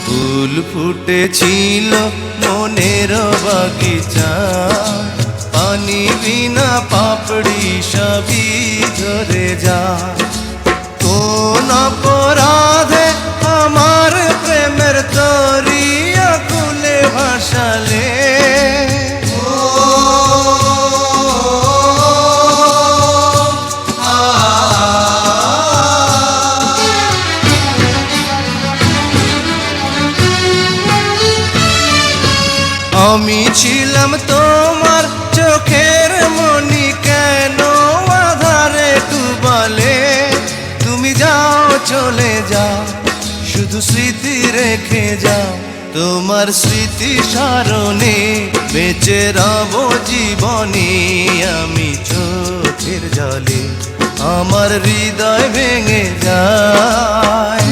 ফুল ফুটেছিল মনের বাগিচা, পানি বিনা পাপড়ি সবই ঝরে যা। কোন অপরাধে আমার প্রেমের তরি আকুলে ভাসালে, আমি ছিলাম তোমার চোখের মনি, কেন আধারে ডুবালে? তুমি যাও চলে যাও, শুধু স্মৃতি রেখে যাও। তোমার স্মৃতি স্মরণে বেঁচে রব জীবনে। আমি চোখের জলে আমার হৃদয় ভেঙে যায়।